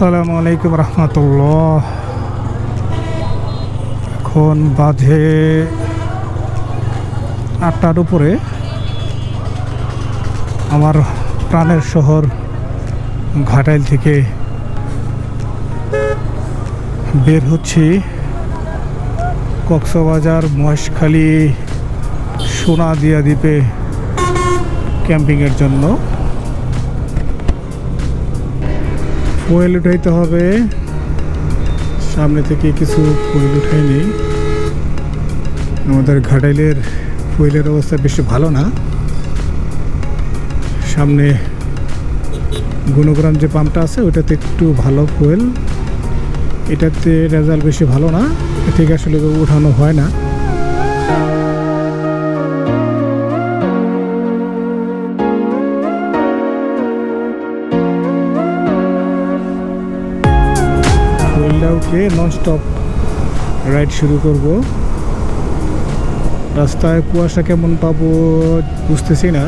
আসসালামু আলাইকুম রহমতুল্লাহ। এখন বাজে 8টার উপরে। আমার প্রাণের শহর ঘাটাইল থেকে বের হচ্ছি কক্সবাজার, মহেশখালী, সোনাদিয়া দ্বীপে ক্যাম্পিংয়ের জন্য। ফুয়েল উঠাইতে হবে, সামনে থেকে কিছু ফুয়েল উঠাই নেই। আমাদের ঘাটাইলের ফুয়েলের অবস্থা বেশি ভালো না। সামনে গুণগ্রাম যে পাম্পটা আছে ওইটাতে একটু ভালো ফুয়েল, এটাতে রেজাল্ট বেশি ভালো না, এ থেকে আসলে উঠানো হয় না। উঠে ননস্টপ রাইড শুরু করব। রাস্তায় কুয়াশা কেমন পাবো বুঝতেছি না।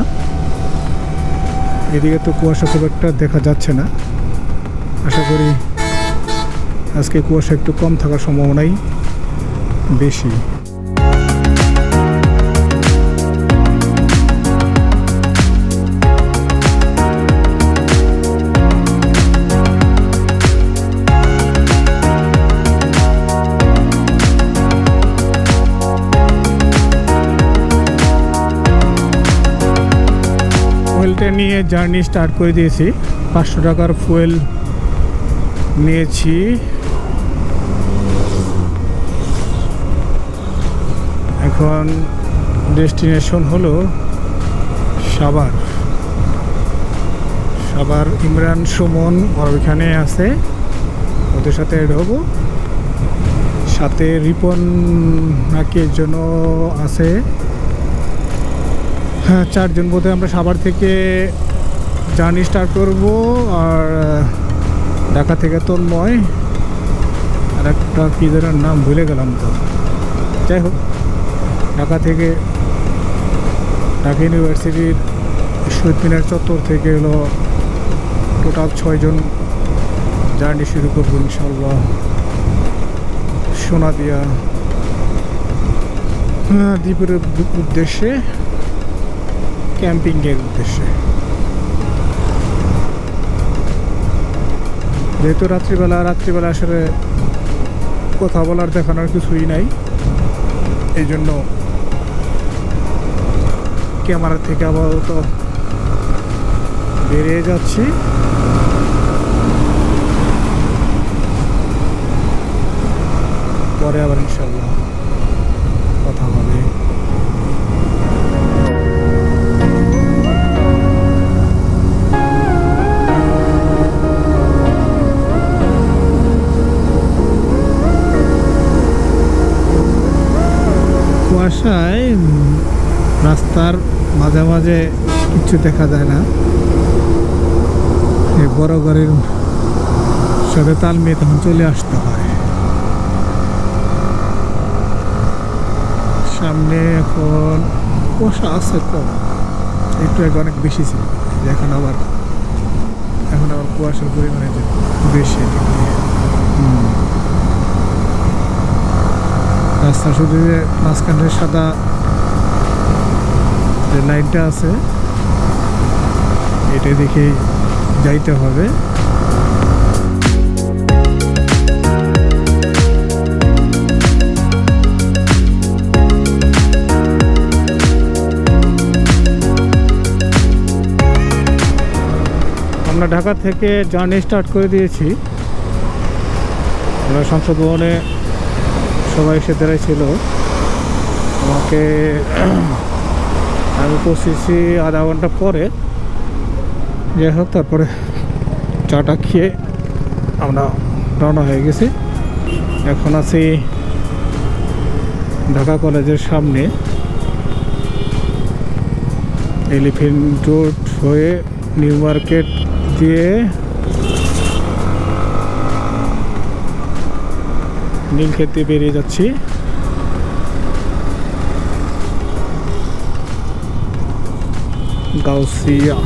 এদিকে তো কুয়াশা খুব একটা দেখা যাচ্ছে না। আশা করি আজকে কুয়াশা একটু কম থাকার সম্ভাবনাই বেশি। ফুয়েলটা নিয়ে জার্নি স্টার্ট করে দিয়েছি। 500 টাকার ফুয়েল নিয়েছি। এখন ডেস্টিনেশন হলো সাভার। ইমরান, সুমন ওইখানে আছে, ওদের সাথে এড হবো। সাথে রিপন নাকি এর জন্য আছে। হ্যাঁ, 4 জন বোধহয় আমরা সাভার থেকে জার্নি স্টার্ট করব। আর ঢাকা থেকে তন্ময়, আর একটা কী যেন নাম ভুলে গেলাম তো। যাই হোক, ঢাকা থেকে ঢাকা ইউনিভার্সিটির শহীদ মিনার চত্বর থেকে হলো টোটাল 6 জন জার্নি শুরু করবো ইনশাল্লাহ সোনাদিয়া দ্বীপের উদ্দেশ্যে, ক্যাম্পিংয়ের উদ্দেশ্যে। যেহেতু রাত্রিবেলা আসলে কথা বলার দেখানোর কিছুই নাই, এই জন্য ক্যামেরা থেকে আপাতত বেরিয়ে যাচ্ছি। পরে আবার ইনশাল্লাহ কথা হবে। কুয়াশায় রাস্তার মাঝে মাঝে কিছু দেখা যায় না। এই বড় গাড়ির সাথে তাল মিলিয়ে তখন চলে আসতে হয়। সামনে এখন কুয়াশা আছে কম, একটু আগে অনেক বেশি ছিল। এখন আবার কুয়াশার পরিমাণে বেশি। রাস্তা শুধু মাঝখানে সাদা যে লাইনটা আছে এটা দেখে যাইতে হবে। আমরা ঢাকা থেকে জার্নি স্টার্ট করে দিয়েছি। আমরা সংসদ ভবনে সবাই এসে দাঁড়াইছিল। আমাকে আমি পৌঁছেছি আধা ঘন্টা পরে। যাই হোক, তারপরে চাটা খেয়ে আমরা রওনা হয়ে গেছি। এখন আছি ঢাকা কলেজের সামনে। এলিফ্যান্ট রোড হয়ে নিউ মার্কেট দিয়ে নীলক্ষেতে বেরিয়ে যাচ্ছি। গাউসিয়া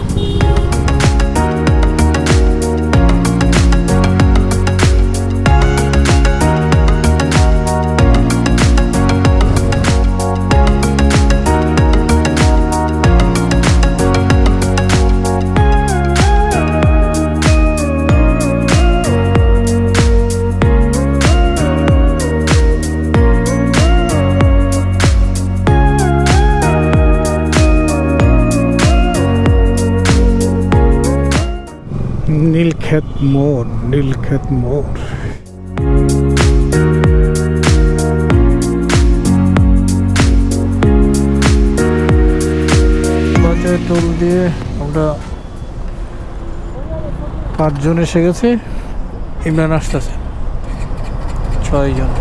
মোড়, নীলক্ষেত মোড়। বাজার টোল দিয়ে আমরা 5 জন এসে গেছে। ইমরান আসতেছে 6 জন।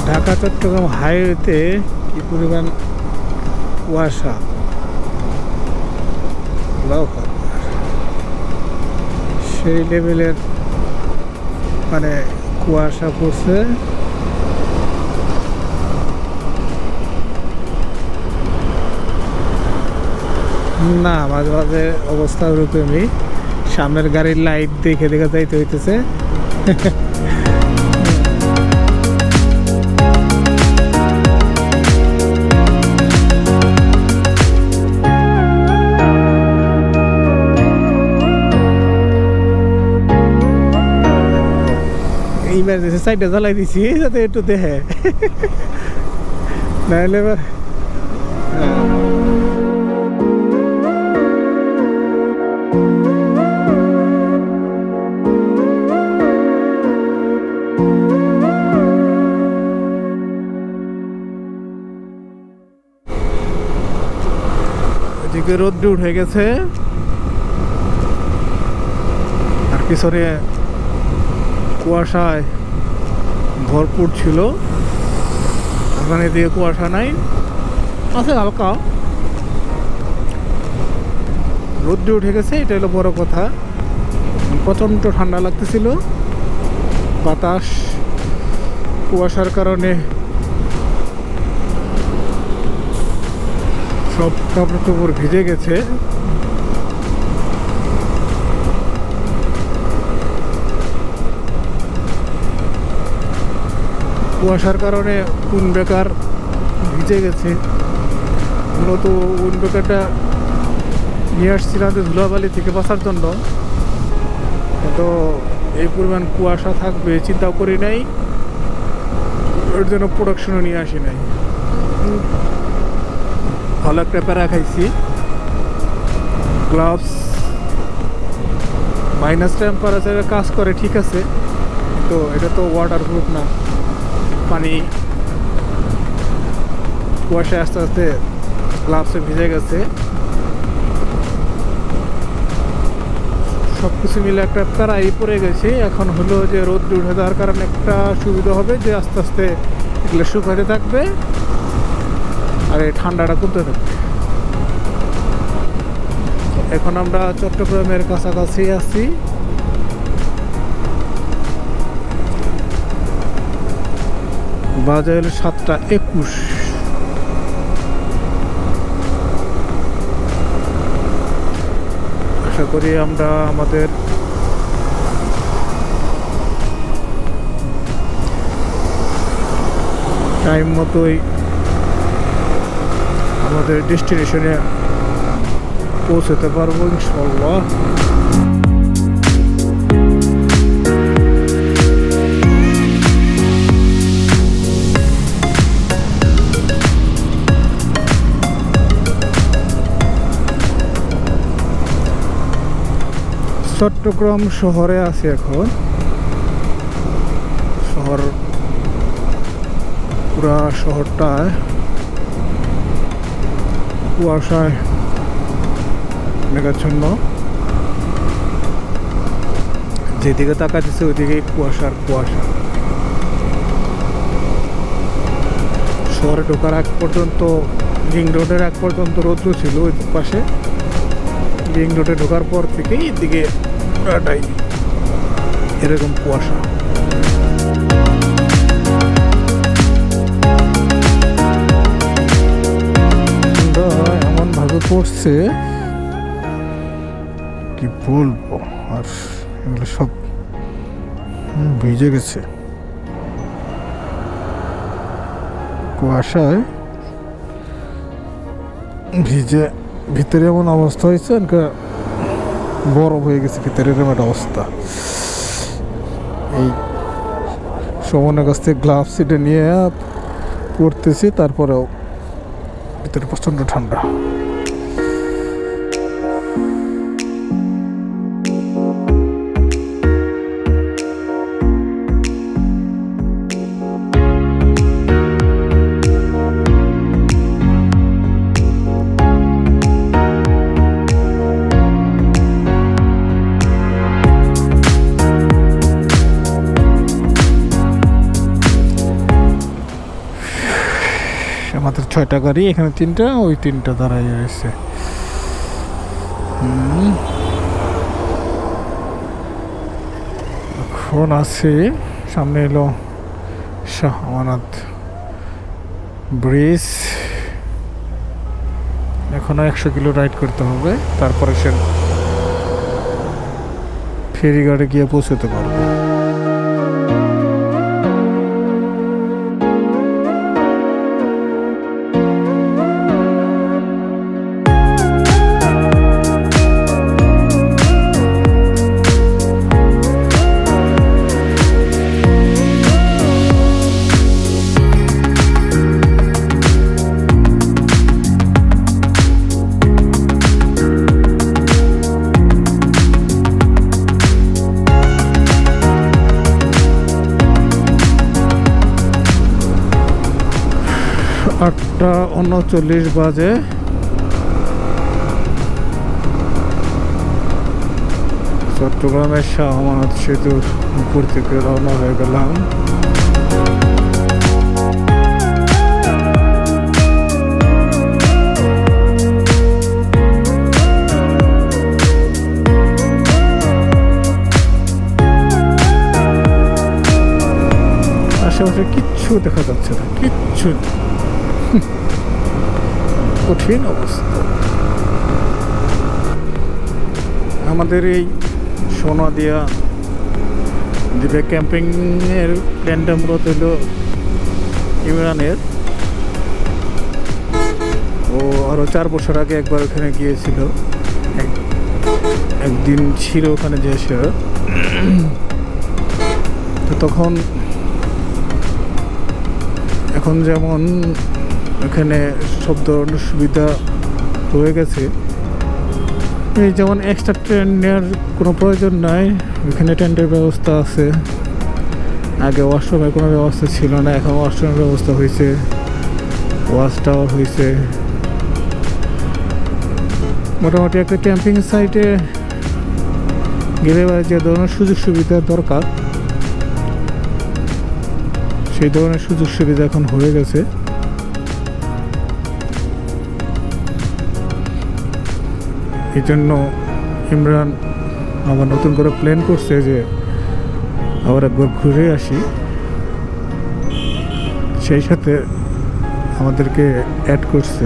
ঢাকা চট্টগ্রাম হাইওয়েতে কি পরিমাণ কুয়াশা, সেই লেভেলের মানে কুয়াশা পড়ছে। না, মাঝে মাঝে অবস্থা ওরকমই, সামনের গাড়ির লাইট দেখে দেখে যাইতে হইতেছে। ইমার্জেন্সি সাইডে জ্বালাই দিছি যাতে একটু দেখে, নাহলে এবার এদিকে রোদ্র উঠে গেছে আর পিছনে কুয়াশায় ভরপুর ছিল। ওখানে দিয়ে কুয়াশা নাই, আছে হালকা, রোদ্র উঠে গেছে, এটা হলো বড় কথা। প্রচণ্ড ঠান্ডা লাগতেছিল, বাতাস কুয়াশার কারণে সব কাপড় টাপড় ভিজে গেছে। কুয়াশার কারণে উইন্ড ব্রেকার ভিজে গেছে। মূলত উইন্ড ব্রেকারটা নিয়ে আসছিলাম ধুলাবালি থেকে বাঁচার জন্য, তো এই পরিমাণ কুয়াশা থাকবে চিন্তাও করি নাই, ওর জন্য প্রোডাকশনও নিয়ে আসি নাই। ভালো একটা প্যারা খাইছি। গ্লাভস মাইনাস টেম্পারেচারে কাজ করে ঠিক আছে, তো এটা তো ওয়াটারপ্রুফ না, পানি কুয়াশায় আস্তে আস্তে গ্লাভসে ভিজে গেছে। সব কিছু মিলে একটা প্যারাই পড়ে গেছে। এখন হলো যে রোদ উঠে যাওয়ার কারণে একটা সুবিধা হবে যে আস্তে আস্তে এগুলো শুকাতে থাকবে আর এই ঠান্ডাটা কমতে থাকবে। এখন আমরা চট্টগ্রামের কাছাকাছি আছি। বাজে হলো 7:21। আশা করি আমরা আমাদের টাইম মতোই আমাদের ডেস্টিনেশনে পৌঁছতে পারবো ইনশাল্লাহ। চট্টগ্রাম শহরে আছি এখন। শহর পুরা শহরটায় কুয়াশায় মেঘাচ্ছন্ন, যেদিকে তাকাচ্ছে ওইদিকে কুয়াশার কুয়াশা। শহরে ঢোকার আগ পর্যন্ত, রিং রোডের আগ পর্যন্ত রৌদ্র ছিল ওই পাশে, রিং রোডে ঢোকার পর থেকেই এদিকে পুরাটাই এরকম কুয়াশা। এমন ভাবে পড়ছে কি বলবো, আর এগুলো সব ভিজে গেছে কুয়াশায় ভিজে। ভিতরে এমন অবস্থা হয়েছে, বরফ হয়ে গেছে ভিতরে, এরকম একটা অবস্থা। এই সমনের কাছ থেকে গ্লাভস এটা নিয়ে করতেছি, তারপরেও ভিতরে প্রচণ্ড ঠান্ডা। আমাদের 6টা গাড়ি, এখানে 3টা, ওই 3টা দাঁড়াই রয়েছে। এখন আছে সামনে এলো শাহ আমানত ব্রিজ। এখনো 100 কিলো রাইড করতে হবে, তারপরে সে ফেরিঘাটে গিয়ে পৌঁছতে পারবো। আটটা 39 বাজে। চট্টগ্রামের শাহ আমানত সেতুর উপর থেকে রওনা হয়ে গেলাম। আশেপাশে কিচ্ছু দেখা যাচ্ছে না, কিচ্ছু না। কঠিন অবস্থা। আমাদের এই সোনাদিয়া দ্বীপে ক্যাম্পিং এর প্ল্যানটা মূলত হলো ইমরানের। ও আরো 4 বছর আগে একবার ওখানে গিয়েছিল, একদিন ছিল ওখানে যে সে, তো তখন এখন যেমন এখানে সব ধরনের সুবিধা হয়ে গেছে, এই যেমন এক্সট্রা ট্রেন নেওয়ার কোনো প্রয়োজন নাই, এখানে টেন্টের ব্যবস্থা আছে। আগে ওয়াশরুমের কোনো ব্যবস্থা ছিল না, এখন ওয়াশরুমের ব্যবস্থা হয়েছে, ওয়াচ টাওয়ার হয়েছে। মোটামুটি একটা ক্যাম্পিং সাইটে গেলে যে ধরনের সুযোগ সুবিধা দরকার, সেই ধরনের সুযোগ সুবিধা এখন হয়ে গেছে। এই জন্য ইমরান আবার নতুন করে প্ল্যান করছে যে আবার একবার ঘুরে আসি, সেই সাথে আমাদেরকে অ্যাড করছে।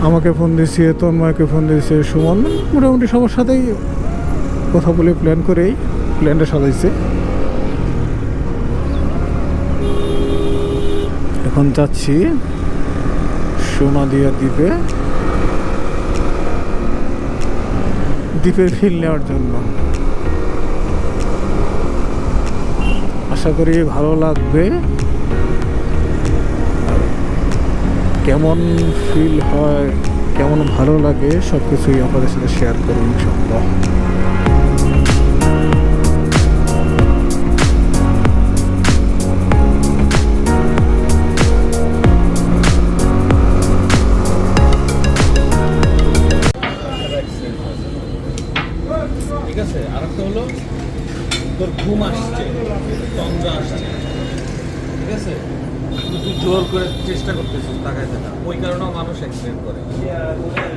আমাকে ফোন দিয়েছে, তন্ময়কে ফোন দিয়েছে, সুমন, মোটামুটি সবার সাথেই কথা বলে প্ল্যান করেই প্ল্যানটা সাজাইছে। এখন যাচ্ছি সোনাদিয়া দ্বীপে, দ্বীপের ফিল নেওয়ার জন্য। আশা করি ভালো লাগবে। কেমন ফিল হয়, কেমন ভালো লাগে, সব কিছুই আপনাদের সাথে শেয়ার করব ইনশাআল্লাহ। ঠিক আছে, আর একটা হলো তোর ঘুম আসছে, তন্দ্রা আসছে, ঠিক আছে, কিন্তু তুই জোর করে চেষ্টা করতেছিস তাকায় থাকা, ওই কারণেও মানুষ অ্যাক্সিডেন্ট করে।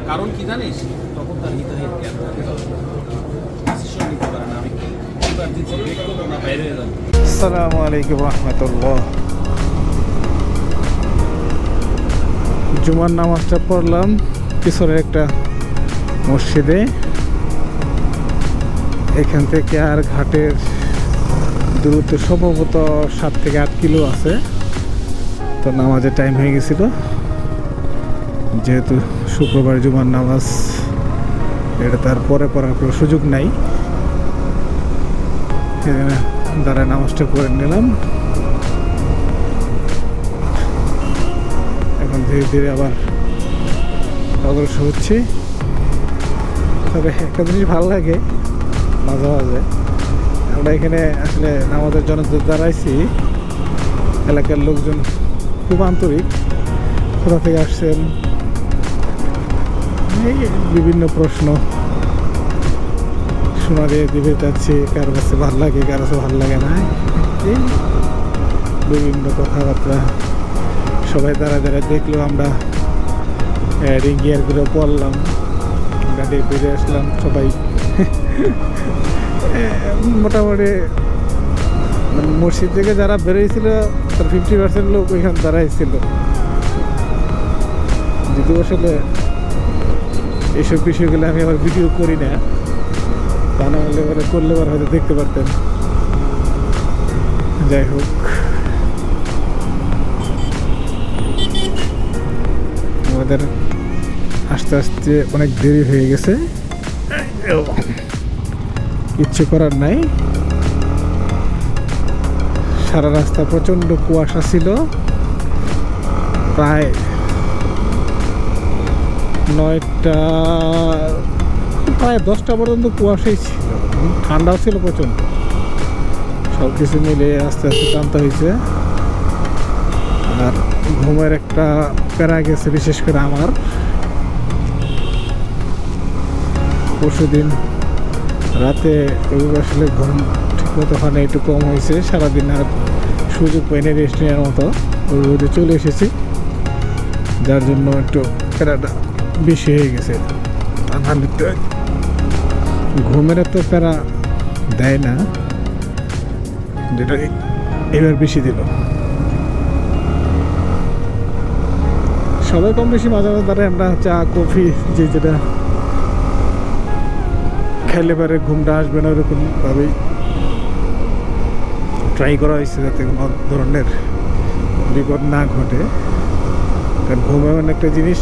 কারণ কি জানিস, তখন তার হিতাহিত জ্ঞান থাকে, ডিসিশন নিতে পারে না। আমি কিবার দিচ্ছি, ব্রেক করবো না, বাইরে হয়ে যাবো। আসসালামু আলাইকুম রহমতুল্লাহ। জুমার নামাজটা পড়লাম পিছনের একটা মসজিদে। এখান থেকে আর ঘাটের দূরত্ব সম্ভবত 7 থেকে 8 কিলো আছে। তো নামাজের টাইম হয়ে গেছিল, যেহেতু শুক্রবার জুমার নামাজ, এটা তার পরে পড়ার কোনো সুযোগ নাই, দ্বারা নামাজটা করে নিলাম। ধীরে ধীরে আবার অগ্রসর হচ্ছি। তবে একটা জিনিস ভালো লাগে মাঝে মাঝে, আমরা এখানে আসলে আমাদের জন্য দাঁড়াইছি, এলাকার লোকজন খুব আন্তরিক, কোথা থেকে আসছেন এই বিভিন্ন প্রশ্ন শোনা দিয়ে দিবে যাচ্ছি, কারো কাছে ভালো লাগে কারো কাছে ভালো লাগে না, এই বিভিন্ন কথাবার্তা। সবাই দাঁড়ায় দাঁড়ায় দেখলো, আমরা রিং গিয়ারগুলো পড়লাম, গাড়ি ফিরে আসলাম সবাই। মোটামুটি মসজিদ থেকে যারা বেরোয়ছিল তার 50% লোক ওইখানে দাঁড়াইছিল। যদিও আসলে এইসব বিষয়গুলো আমি আবার ভিডিও করি না, তা না হলে এবারে করলে এবার হয়তো দেখতে পারতেন। যাই হোক, আমাদের আস্তে আস্তে অনেক দেরি হয়ে গেছে, কিচ্ছু করার নাই। সারা রাস্তা প্রচণ্ড কুয়াশা ছিল, প্রায় 9টা প্রায় 10টা পর্যন্ত কুয়াশাই ছিল, ঠান্ডাও ছিল প্রচণ্ড। সব কিছু মিলে আস্তে আস্তে ক্লান্ত হয়েছে, আর ঘুমের একটা প্যারা গেছে, বিশেষ করে আমার। পরশুদিন রাতে আসলে ঘুম ঠিক মতো হয় না, একটু কম হয়েছে, সারাদিন আর সুযোগ পাইনি রেস্ট নেওয়ার মতো, রোদে চলে এসেছি, যার জন্য একটু প্যারাটা বেশি হয়ে গেছে। নাহলে তো ঘুমের এত প্যারা দেয় না, যেটা এবার বেশি দিল। সবাই কম বেশি মাঝে মাঝে দাঁড়ায়, আমরা চা কফি যে যেটা খেলে পারে ঘুমটা আসবে না, ওরকমভাবেই ট্রাই করা হয়েছে যাতে কোনো ধরনের বিপদ না ঘটে। কারণ ঘুম এমন একটা জিনিস,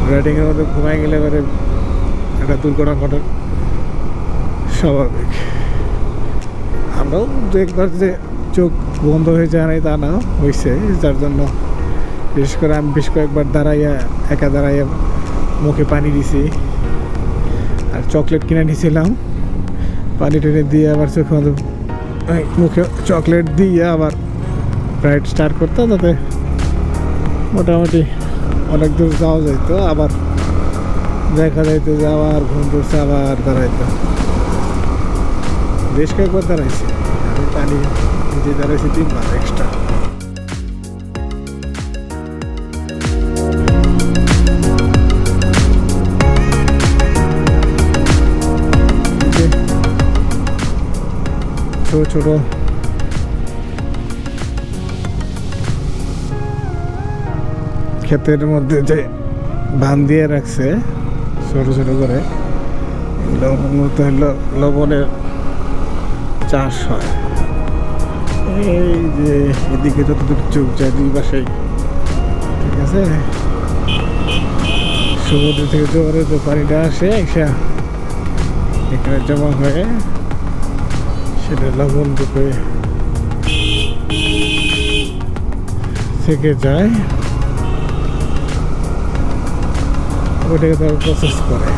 রাইডিংয়ের মধ্যে ঘুমাই গেলে এবারে একটা দুর্ঘটনা ঘটার স্বাভাবিক। আমরাও দু একবার যে চোখ বন্ধ হয়ে যায় নাই তা না হয়েছে, যার জন্য বিশেষ করে আমি বেশ কয়েকবার একা দাঁড়াইয়া মুখে পানি দিছি, আর চকলেট কিনে নিয়েছিলাম, পানি টেনে দিয়ে আবার চোখে মুখে চকলেট দিয়ে আবার রাইড স্টার্ট করতাম, তাতে মোটামুটি অনেক দূর যাওয়া যাইতো। আবার দেখা যাইতো যে আবার ঘুম ধরছে, আবার দাঁড়াইতো। বেশ কয়েকবার দাঁড়াইছি আমি, পানি নিজে দাঁড়াইছি 3বার এক্সট্রা। ছোট ছোট ক্ষেতের মধ্যে যে বান দিয়ে রাখছে ছোট ছোট করে, মূলত হলো লবণের চাষ হয়। এই যে এদিকে যতটুকু চোখ যায় দুই পাশেই, ঠিক আছে, সমুদ্র থেকে জোয়ারে যে পানিটা আসে এখানে জমা হয়ে সেটা লবণ রূপে থেকে যায়, ওটাকে তারা প্রসেস করে।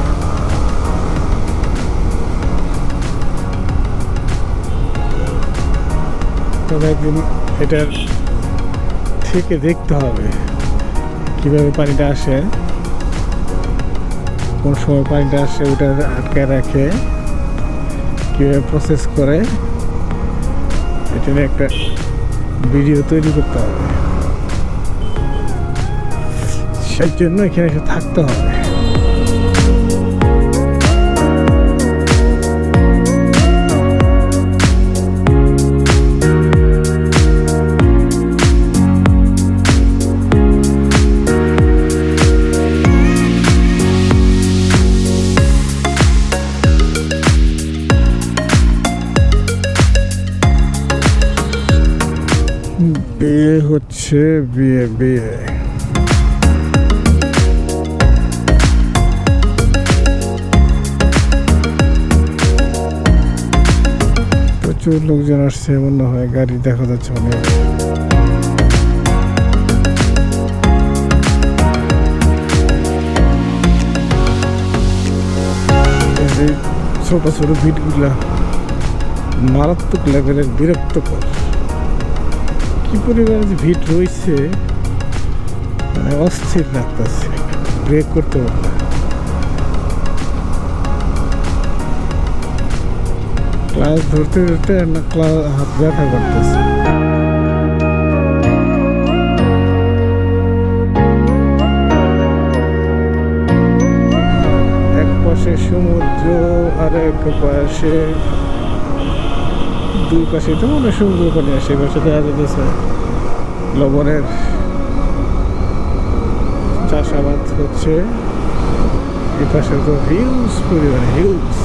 তবে একদিন এটার থেকে দেখতে হবে কিভাবে পানিটা আসে, কোন সময় পানিটা আসে, ওটা আটকে রাখে, কীভাবে প্রসেস করে, এটা নিয়ে একটা ভিডিও তৈরি করতে হবে। সেই জন্য এখানে এসে থাকতে হবে। বিয়ে হচ্ছে, বিয়ে বিয়ে প্রচুর লোকজন আসছে মনে হয়, গাড়ি দেখা যাচ্ছে অনেক। ছোট ছোট ভিটগুলা মারাত্মক লেভেলের বিরক্তকর। কি পরিমাণে যে ভিট রয়েছে, মানে অস্থির লাগতেছে, ব্রেক করতে পারবে। ক্লাস ধরতে ধরতে না হাত ব্যথা করতেছে। এক পাশে সমুদ্র আর এক পাশে, দুই পাশে তো মনে সমুদ্র পানি আসে, পাশে দেখা যাচ্ছে লবণের চাষাবাদ হচ্ছে। এই পাশে তো হিউজ পরিমাণে হিউজ।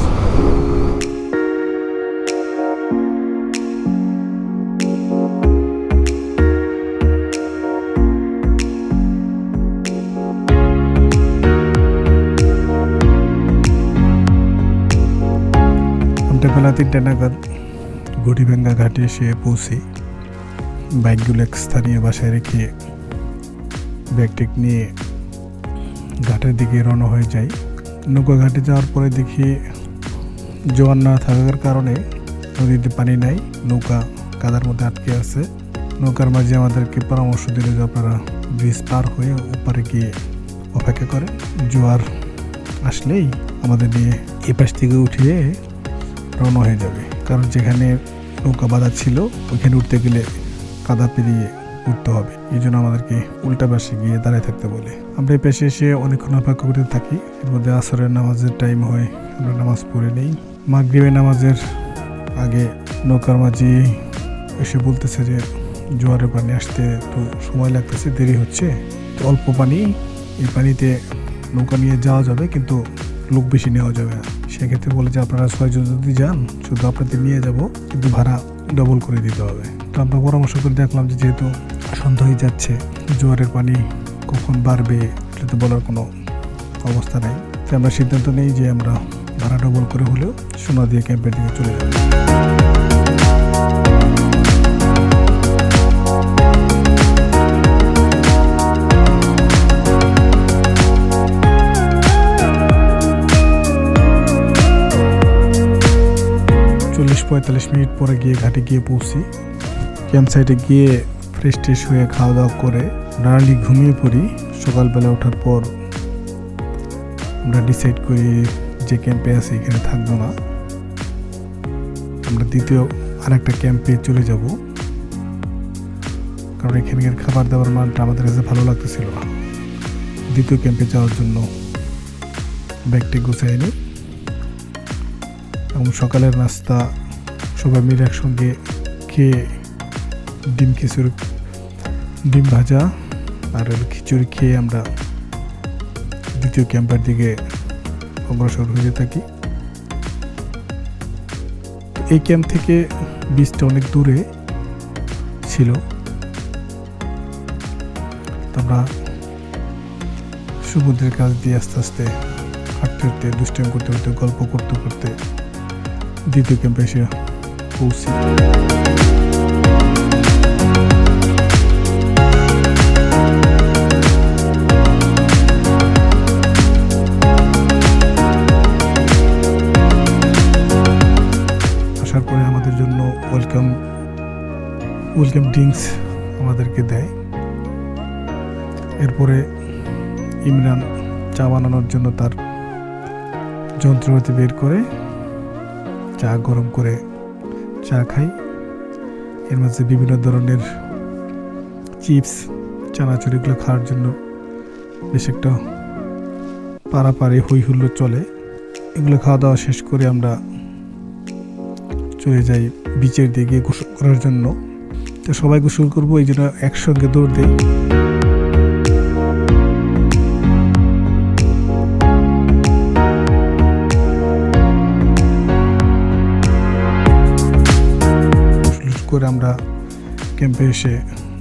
বেলা 3টা নাগাদ গড়িভাঙ্গা ঘাটে এসে পৌঁছি। বাইকগুলো এক স্থানীয় বাসায় রেখে ব্যাগটেক নিয়ে ঘাটের দিকে রওনা হয়ে যাই। নৌকা ঘাটে যাওয়ার পরে দেখি জোয়ার না থাকার কারণে নদীতে পানি নাই, নৌকা কাদার মধ্যে আটকে আছে। নৌকার মাঝে আমাদেরকে পরামর্শ দিল যে আপনারা ব্রিজ পার হয়ে ওপারে গিয়ে অপেক্ষা করে, জোয়ার আসলেই আমাদের নিয়ে এ পাশ থেকে উঠিয়ে রওনা হয়ে যাবে। কারণ যেখানে নৌকা বাঁধা ছিল ওইখানে উঠতে গেলে কাদা পেরিয়ে উঠতে হবে, এই জন্য আমাদেরকে উল্টা পাশে গিয়ে দাঁড়ায় থাকতে বলে। আমরা এই পাশে এসে অনেকক্ষণ অপেক্ষা করতে থাকি। এর মধ্যে আসরের নামাজের টাইম হয়, আমরা নামাজ পড়ে নেই। মাগরিবের নামাজের আগে নৌকার মাঝি এসে বলতেছে যে জোয়ারের পানি আসতে তো সময় লাগতেছে, দেরি হচ্ছে, তো অল্প পানি, এই পানিতে নৌকা নিয়ে যাওয়া যাবে কিন্তু লোক বেশি নেওয়া যাবে না। সেক্ষেত্রে বলে যে আপনারা 6 জন যদি যান শুধু আপনাদের নিয়ে যাব, কিন্তু ভাড়া ডবল করে দিতে হবে। তো আমরা পরামর্শ করে দেখলাম যে যেহেতু সন্ধ্যা হয়ে যাচ্ছে, জোয়ারের পানি কখন বাড়বে এটা তো বলার কোনো অবস্থা নেই। তো আমরা সিদ্ধান্ত নেই যে আমরা ভাড়া ডবল করে হলেও সোনা দিয়ে ক্যাম্পের দিকে চলে যাব। 40-45 মিনিট পরে গিয়ে ঘাটে গিয়ে পৌঁছি। ক্যাম্প সাইটে গিয়ে ফ্রেশ ট্রেশ হয়ে খাওয়া দাওয়া করে আর্লি ঘুমিয়ে পড়ি। সকালবেলা ওঠার পর আমরা ডিসাইড করি যে ক্যাম্পে আছি এখানে থাকবো না, আমরা দ্বিতীয় আরেকটা ক্যাম্পে চলে যাব। কারণ এখানকার খাবার দাবার মানটা আমাদের কাছে ভালো লাগতেছিল না। দ্বিতীয় ক্যাম্পে যাওয়ার জন্য ব্যাগটি গুছাই নিই এবং সকালের নাস্তা সবাই মিলে একসঙ্গে খেয়ে ডিম ভাজা আর খিচুড়ি খেয়ে আমরা দ্বিতীয় ক্যাম্পের দিকে অগ্রসর হয়ে থাকি। এই ক্যাম্প থেকে বিচটা অনেক দূরে ছিল, আমরা সমুদ্রের কাছ দিয়ে আস্তে আস্তে হাঁটতে হাঁটতে দুষ্টাইম করতে করতে গল্প করতে করতে দ্বিতীয় ক্যাম্পে এসে পৌঁছি। আসার পরে আমাদের জন্য ওয়েলকাম ড্রিঙ্কস আমাদেরকে দেয়। এরপরে ইমরান চা বানানোর জন্য তার যন্ত্রপাতি বের করে চা গরম করে চা খাই। এর মাঝে বিভিন্ন ধরনের চিপস চানাচুরিগুলো খাওয়ার জন্য বেশ একটা পাড়াপাড়ি হই হুল্লোড় চলে। এগুলো খাওয়া দাওয়া শেষ করে আমরা চলে যাই বিচের দিকে গোসল করার জন্য। তো সবাই গোসল করবো এই জন্য একসঙ্গে দৌড় দিই। করে আমরা ক্যাম্পে এসে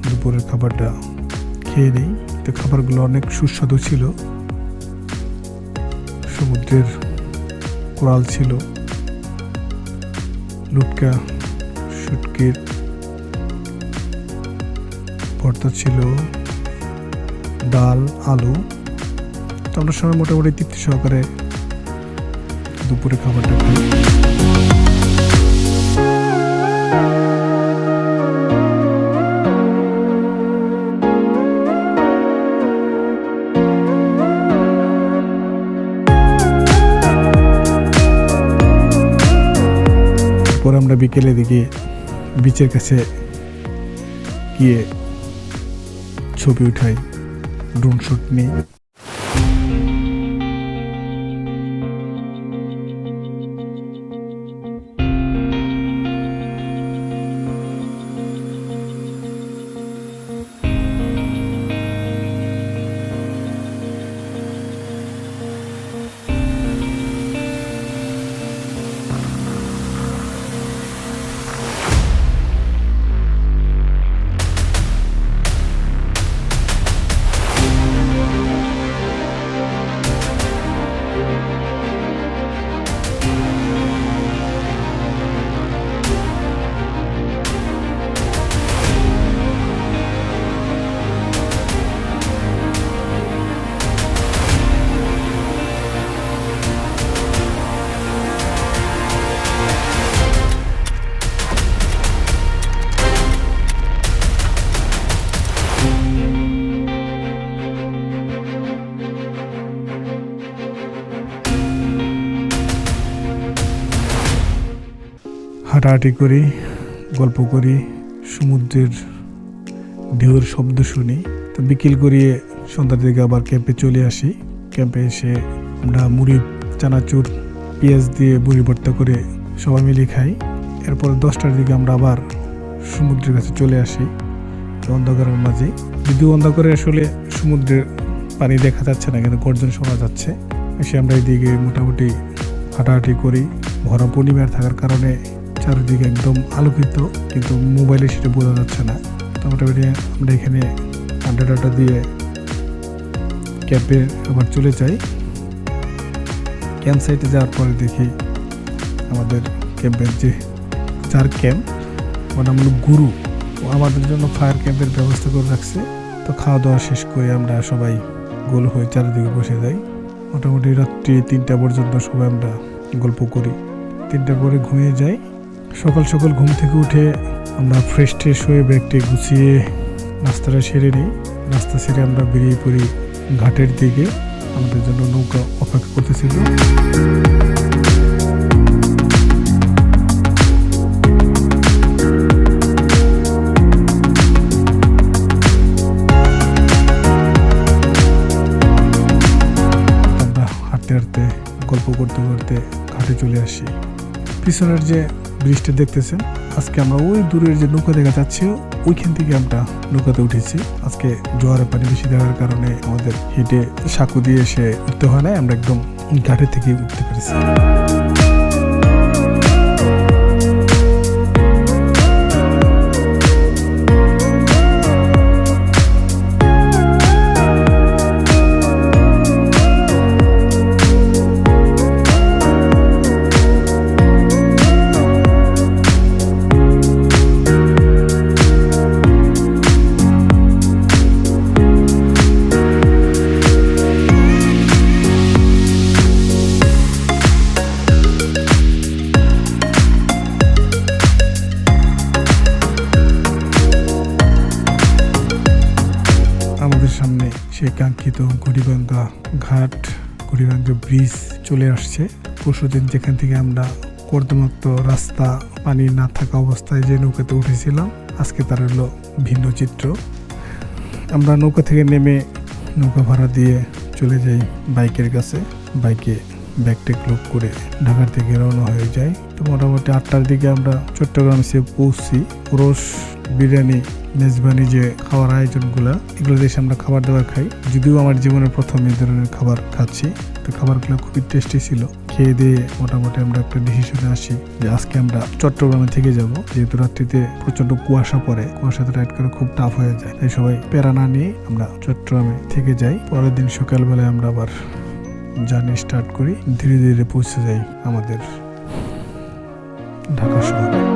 দুপুরের খাবারটা খেয়ে নিই। তো খাবারগুলো অনেক সুস্বাদু ছিল। সমুদ্রের কোরাল ছিল, লুটকা শুটকির ভর্তা ছিল, ডাল আলু। তো আমরা সবাই মোটামুটি তৃপ্তি সহকারে দুপুরে খাবারটা খাই। পরে আমরা বিকেলের দিকে বিচের কাছে গিয়ে ছবি উঠাই, ড্রোন শুট নিই। হাঁটাহাঁটি করি, গল্প করি, সমুদ্রের ঢেউয়ের শব্দ শুনি। তো বিকেল করিয়ে সন্ধ্যার দিকে আবার ক্যাম্পে চলে আসি। ক্যাম্পে এসে আমরা মুড়ি, চানাচুর, পেঁয়াজ দিয়ে মুড়ি ভর্তা করে সবাই মিলে খাই। এরপর 10টার দিকে আমরা আবার সমুদ্রের কাছে চলে আসি অন্ধকারের মাঝে। যদিও অন্ধকারে আসলে সমুদ্রের পানি দেখা যাচ্ছে না, কিন্তু গর্জন শোনা যাচ্ছে। এসে আমরা এইদিকে মোটামুটি হাঁটাহাঁটি করি। ভরা পূর্ণিমার থাকার কারণে চারিদিকে একদম আলোকিত, কিন্তু মোবাইলে সেটা বোঝা যাচ্ছে না। তো মোটামুটি আমরা এখানে আড্ডা দিয়ে ক্যাম্পে আবার চলে যাই। ক্যাম্প সাইটে যাওয়ার পরে দেখি আমাদের ক্যাম্পের যার ক্যাম্প মানে আমরা গুরু, ও আমাদের জন্য ফায়ার ক্যাম্পের ব্যবস্থা করে রাখছে। তো খাওয়া দাওয়া শেষ করে আমরা সবাই গোল হয়ে চারিদিকে বসে যাই। মোটামুটি রাত্রি 3টা পর্যন্ত সবাই আমরা গল্প করি। 3টার পরে ঘুমিয়ে যাই। সকাল সকাল ঘুম থেকে উঠে আমরা ফ্রেশ হয়ে ব্যাগটি গুছিয়ে নাস্তাটা সেরে নিই। নাস্তা সেরে আমরা বেরিয়ে পড়ি ঘাটের দিকে। আমাদের জন্য নৌকা অপেক্ষা করতেছিল। আমরা হাঁটতে হাঁটতে গল্প করতে করতে ঘাটে চলে আসি। পিছনের যে ব্রিজটা দেখতেছেন, আজকে আমরা ওই দূরের যে নৌকা দেখা যাচ্ছে ওইখান থেকে আমরা নৌকাতে উঠেছি। আজকে জোয়ারের পানি বেশি দেওয়ার কারণে আমাদের হেঁটে সাঁকু দিয়ে এসে উঠতে হয় না, আমরা একদম ঘাটে থেকে উঠতে পেরেছি। আমাদের সামনে সেই কাঙ্ক্ষিত গড়িভাঙ্গা ঘাট, গড়িভাঙ্গা ব্রিজ চলে আসছে। পরশুদিন যেখান থেকে আমরা কর্দমাক্ত রাস্তা, পানি না থাকা অবস্থায় যে নৌকাতে উঠেছিলাম, আজকে তার হলো ভিন্ন চিত্র। আমরা নৌকা থেকে নেমে নৌকা ভাড়া দিয়ে চলে যাই বাইকের কাছে। বাইকে ব্যাগটেক লোড করে ঢাকার থেকে রওনা হয়ে যাই। তো মোটামুটি 8টার দিকে আমরা চট্টগ্রাম এসে পৌঁছি। পুরুষ বিরিয়ানি, মেজবানি যে খাওয়ার আয়োজনগুলো, এগুলো দেশে আমরা খাবার দাবার খাই। যদিও আমার জীবনের প্রথম এই ধরনের খাবার খাচ্ছি। তো খাবারগুলো খুবই টেস্টি ছিল। খেয়ে দিয়ে মোটামুটি আমরা একটা ডিসিশনে আসি যে আজকে আমরা চট্টগ্রামে থেকে যাব। যেহেতু রাত্রিতে প্রচন্ড কুয়াশা পড়ে, কুয়াশাতে রাইড করে খুব টাফ হয়ে যায়, তাই সবাই প্যারা না নিয়ে আমরা চট্টগ্রামে থেকে যাই। পরের দিন সকালবেলায় আমরা আবার জার্নি স্টার্ট করি। ধীরে ধীরে পৌঁছে যাই আমাদের ঢাকা শহরে।